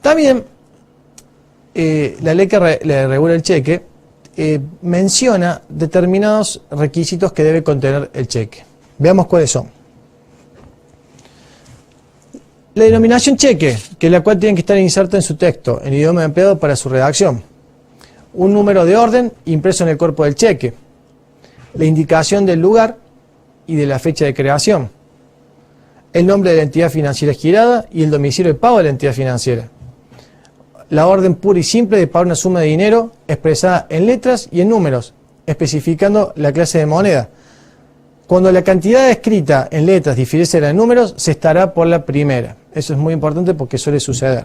También la ley que le regula el cheque menciona determinados requisitos que debe contener el cheque. Veamos cuáles son. La denominación cheque, que es la cual tiene que estar inserta en su texto, en idioma empleado para su redacción. Un número de orden impreso en el cuerpo del cheque. La indicación del lugar y de la fecha de creación. El nombre de la entidad financiera girada y el domicilio de pago de la entidad financiera. La orden pura y simple de pagar una suma de dinero expresada en letras y en números, especificando la clase de moneda. Cuando la cantidad escrita en letras difiere en números, se estará por la primera. Eso es muy importante porque suele suceder.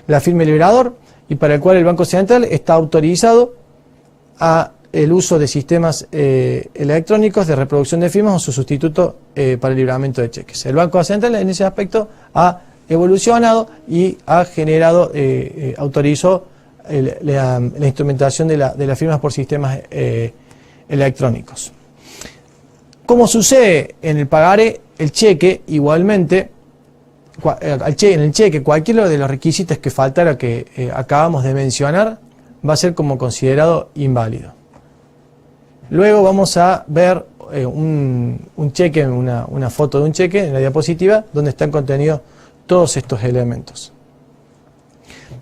La firma del liberador, y para el cual el Banco Central está autorizado a el uso de sistemas electrónicos de reproducción de firmas o su sustituto para el libramiento de cheques. El Banco Central en ese aspecto ha evolucionado y ha generado, autorizó la instrumentación de las firmas por sistemas electrónicos. Como sucede en el pagaré, el cheque igualmente, en el cheque cualquiera de los requisitos que faltara que acabamos de mencionar va a ser como considerado inválido. Luego vamos a ver un cheque, una foto de un cheque en la diapositiva donde están contenidos todos estos elementos.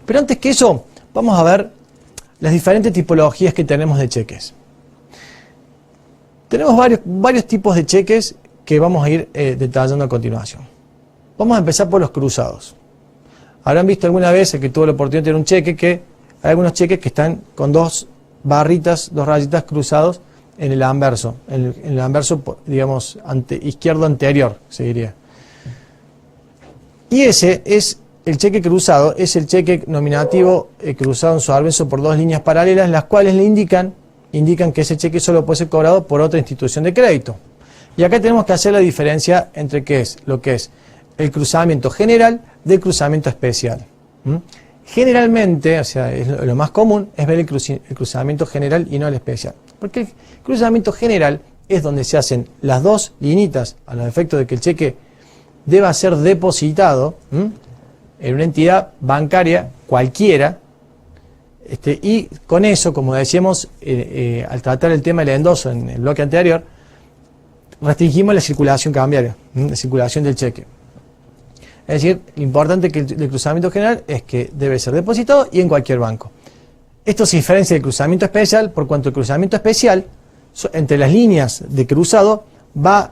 Pero antes que eso, vamos a ver las diferentes tipologías que tenemos de cheques. Tenemos varios tipos de cheques que vamos a ir detallando a continuación. Vamos a empezar por los cruzados. Habrán visto alguna vez, el que tuvo la oportunidad de tener un cheque, que hay algunos cheques que están con dos barritas, dos rayitas cruzados en el anverso. En el anverso, digamos, izquierdo anterior, se diría. Y ese es el cheque cruzado, es el cheque nominativo cruzado en su anverso por dos líneas paralelas, las cuales le indican que ese cheque solo puede ser cobrado por otra institución de crédito. Y acá tenemos que hacer la diferencia entre lo que es el cruzamiento general del cruzamiento especial. Generalmente, o sea, lo más común es ver el cruzamiento general y no el especial. Porque el cruzamiento general es donde se hacen las dos linitas a los efectos de que el cheque deba ser depositado en una entidad bancaria cualquiera, y con eso, como decíamos al tratar el tema del endoso en el bloque anterior, restringimos la circulación cambiaria, la circulación del cheque. Es decir, lo importante que el cruzamiento general es que debe ser depositado y en cualquier banco. Esto se diferencia del cruzamiento especial, por cuanto el cruzamiento especial, entre las líneas de cruzado, va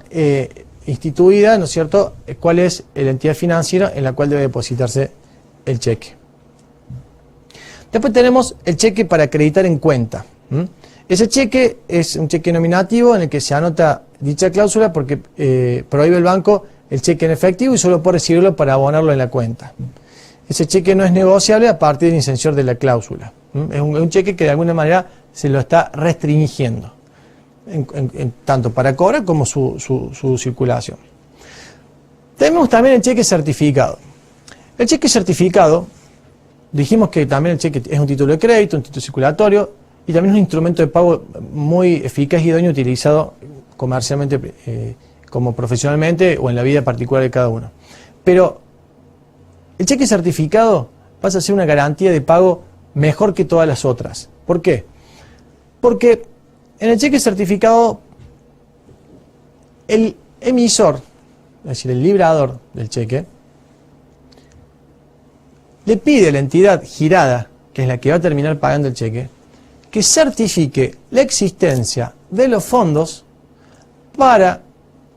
instituida, ¿no es cierto?, cuál es la entidad financiera en la cual debe depositarse el cheque. Después tenemos el cheque para acreditar en cuenta. Ese cheque es un cheque nominativo en el que se anota dicha cláusula porque prohíbe el banco el cheque en efectivo y solo puede recibirlo para abonarlo en la cuenta. Ese cheque no es negociable a partir del incensor de la cláusula. Es un cheque que de alguna manera se lo está restringiendo, tanto para cobrar como su circulación. Tenemos también el cheque certificado. El cheque certificado, dijimos que también el cheque es un título de crédito, un título circulatorio y también es un instrumento de pago muy eficaz y idóneo utilizado comercialmente, como profesionalmente o en la vida particular de cada uno. Pero el cheque certificado pasa a ser una garantía de pago mejor que todas las otras. ¿Por qué? Porque en el cheque certificado el emisor, es decir, el librador del cheque, le pide a la entidad girada, que es la que va a terminar pagando el cheque, que certifique la existencia de los fondos para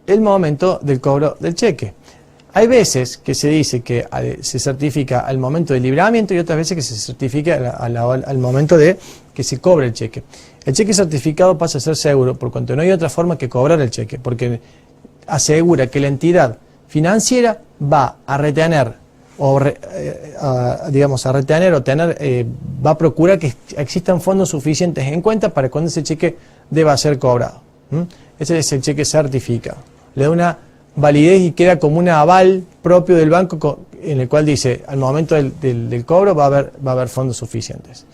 el momento del cobro del cheque. Hay veces que se dice que se certifica al momento del libramiento y otras veces que se certifica al momento de que se cobre el cheque. El cheque certificado pasa a ser seguro por cuanto no hay otra forma que cobrar el cheque, porque asegura que la entidad financiera va a retener va a procurar que existan fondos suficientes en cuenta para cuando ese cheque deba ser cobrado. Ese es el cheque certificado. Le da una validez y queda como un aval propio del banco en el cual dice al momento del cobro va a haber fondos suficientes.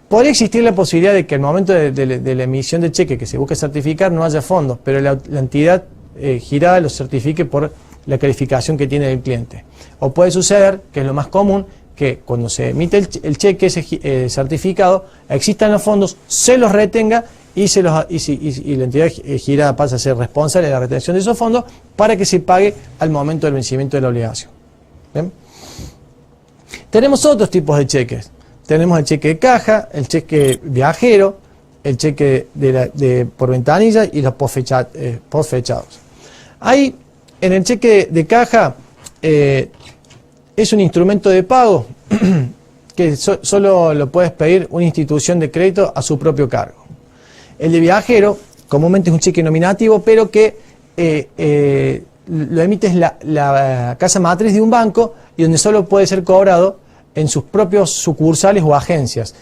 Podría existir la posibilidad de que al momento de la emisión del cheque que se busque certificar no haya fondos, pero la entidad girada lo certifique por la calificación que tiene el cliente. O puede suceder, que es lo más común, que cuando se emite el cheque, ese certificado, existan los fondos, se los retenga y la entidad girada pasa a ser responsable de la retención de esos fondos para que se pague al momento del vencimiento de la obligación. ¿Bien? Tenemos otros tipos de cheques. Tenemos el cheque de caja, el cheque viajero, el cheque por ventanilla y los postfechados. Ahí, en el cheque de caja, es un instrumento de pago que solo lo puedes pedir una institución de crédito a su propio cargo. El de viajero, comúnmente es un cheque nominativo, pero que lo emite la casa matriz de un banco y donde solo puede ser cobrado en sus propios sucursales o agencias.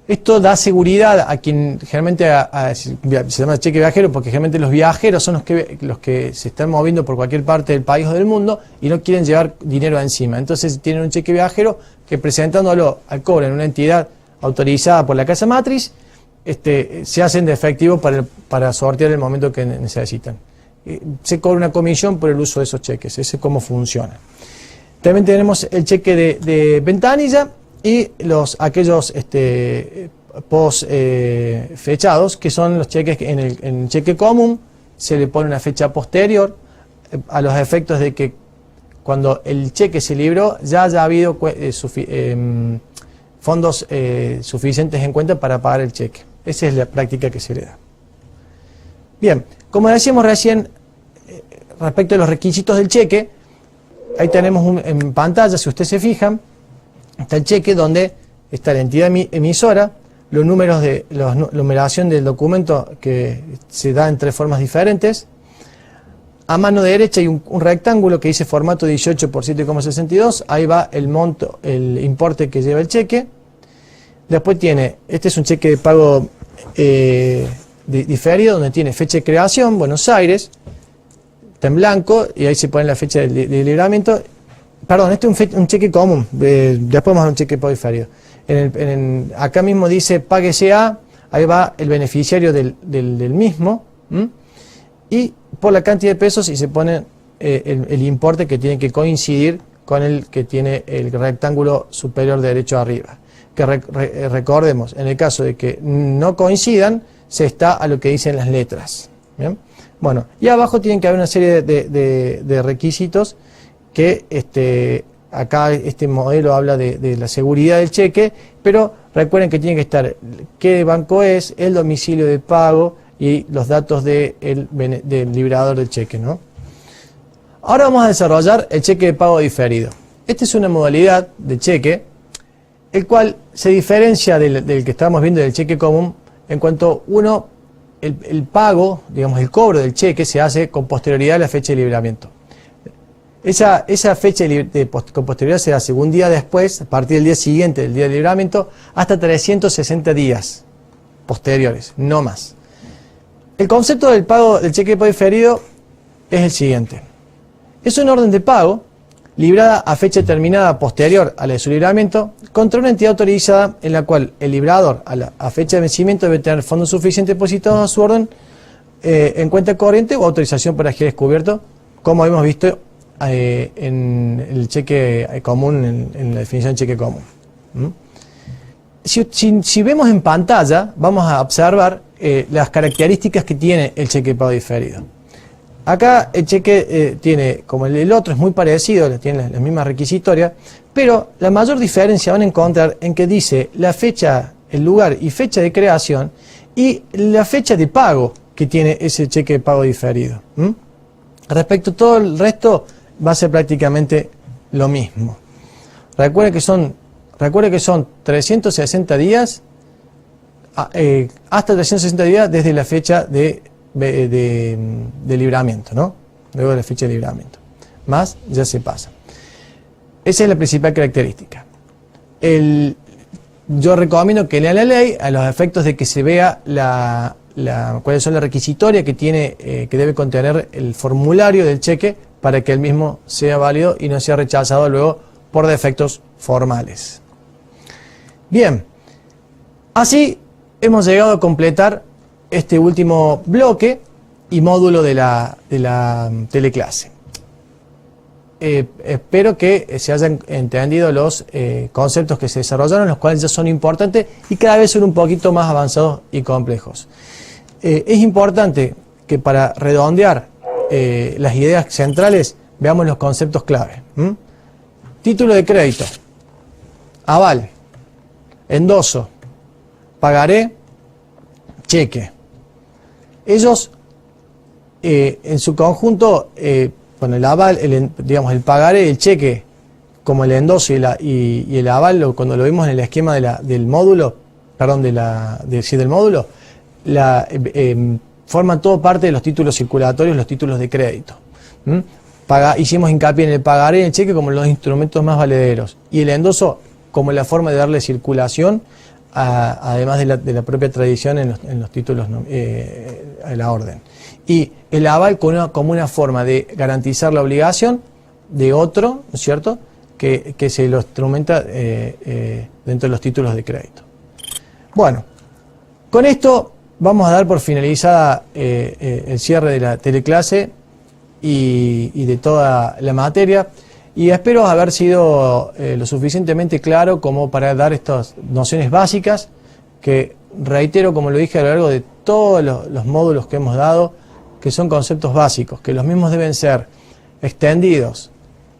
Esto da seguridad a quien generalmente se llama cheque viajero, porque generalmente los viajeros son los que se están moviendo por cualquier parte del país o del mundo y no quieren llevar dinero encima. Entonces tienen un cheque viajero que, presentándolo al cobro en una entidad autorizada por la casa matriz, se hacen de efectivo para sortear el momento que necesitan. Se cobra una comisión por el uso de esos cheques. Ese es cómo funciona. También tenemos el cheque de ventanilla y aquellos post fechados, que son los cheques que en el cheque común se le pone una fecha posterior a los efectos de que cuando el cheque se libró ya haya habido fondos suficientes en cuenta para pagar el cheque. Esa es la práctica que se le da. Bien, como decíamos recién, respecto a los requisitos del cheque, ahí tenemos en pantalla, si ustedes se fijan, está el cheque donde está la entidad emisora, los números de la numeración del documento que se da en 3 formas diferentes. A mano derecha hay un rectángulo que dice formato 18 por 7,62, ahí va el monto, el importe que lleva el cheque. Después este es un cheque de pago diferido, donde tiene fecha de creación, Buenos Aires, está en blanco y ahí se pone la fecha de libramiento. Perdón, este es un cheque común, después vamos a dar un cheque de pago diferido. Acá mismo dice páguese a, ahí va el beneficiario del mismo, y por la cantidad de pesos y se pone el importe que tiene que coincidir con el que tiene el rectángulo superior derecho arriba. Que recordemos, en el caso de que no coincidan, se está a lo que dicen las letras. ¿Bien? Bueno, y abajo tienen que haber una serie de requisitos que acá este modelo habla de la seguridad del cheque, pero recuerden que tiene que estar qué banco es, el domicilio de pago y los datos del librador del cheque, ¿no? Ahora vamos a desarrollar el cheque de pago diferido. Esta es una modalidad de cheque, el cual se diferencia del que estábamos viendo del cheque común, en cuanto el pago, digamos el cobro del cheque se hace con posterioridad a la fecha de libramiento. Esa fecha con posterioridad se hace un día después, a partir del día siguiente del día de libramiento, hasta 360 días posteriores, no más. El concepto del pago del cheque de pago diferido es el siguiente. Es una orden de pago librada a fecha determinada posterior a la de su libramiento contra una entidad autorizada en la cual el librador a fecha de vencimiento debe tener fondos suficientes depositados a su orden en cuenta corriente o autorización para girar descubierto, como hemos visto en el cheque común, en la definición de cheque común. Si vemos en pantalla, vamos a observar las características que tiene el cheque de pago diferido. Acá el cheque tiene, como el otro es muy parecido, tiene las mismas requisitorias, pero la mayor diferencia van a encontrar en que dice la fecha, el lugar y fecha de creación y la fecha de pago que tiene ese cheque de pago diferido. Respecto a todo el resto, va a ser prácticamente lo mismo. Recuerde que son 360 días, hasta 360 días desde la fecha de libramiento, ¿no? Luego de la fecha de libramiento. Más ya se pasa. Esa es la principal característica. Yo recomiendo que lean la ley a los efectos de que se vea cuáles son las requisitorias que debe contener el formulario del cheque para que el mismo sea válido y no sea rechazado luego por defectos formales. Bien, así hemos llegado a completar este último bloque y módulo de la teleclase. espero que se hayan entendido los conceptos que se desarrollaron, los cuales ya son importantes y cada vez son un poquito más avanzados y complejos. Es importante que para redondear las ideas centrales veamos los conceptos clave. Título de crédito, aval, endoso, pagaré, cheque. Ellos en su conjunto, bueno, el aval, digamos, el pagaré, el cheque, como el endoso y el aval, cuando lo vimos en el esquema del módulo, perdón, del módulo, forman todo parte de los títulos circulatorios, los títulos de crédito. Hicimos hincapié en el pagaré y el cheque como los instrumentos más valederos, y el endoso como la forma de darle circulación, además de la propia tradición en los títulos a la orden. Y el aval como una forma de garantizar la obligación de otro, ¿no es cierto?, que se lo instrumenta dentro de los títulos de crédito. Bueno, con esto vamos a dar por finalizada el cierre de la teleclase y de toda la materia, y espero haber sido lo suficientemente claro como para dar estas nociones básicas que, reitero, como lo dije a lo largo de todos los módulos que hemos dado, que son conceptos básicos, que los mismos deben ser extendidos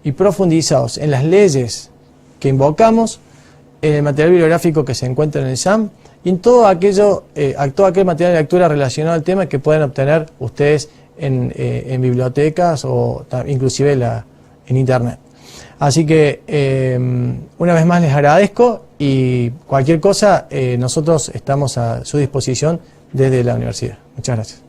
y profundizados en las leyes que invocamos, en el material bibliográfico que se encuentra en el SAM y en todo aquel material de lectura relacionado al tema que pueden obtener ustedes en bibliotecas o inclusive en internet. Así que una vez más les agradezco, y cualquier cosa nosotros estamos a su disposición desde la universidad. Muchas gracias.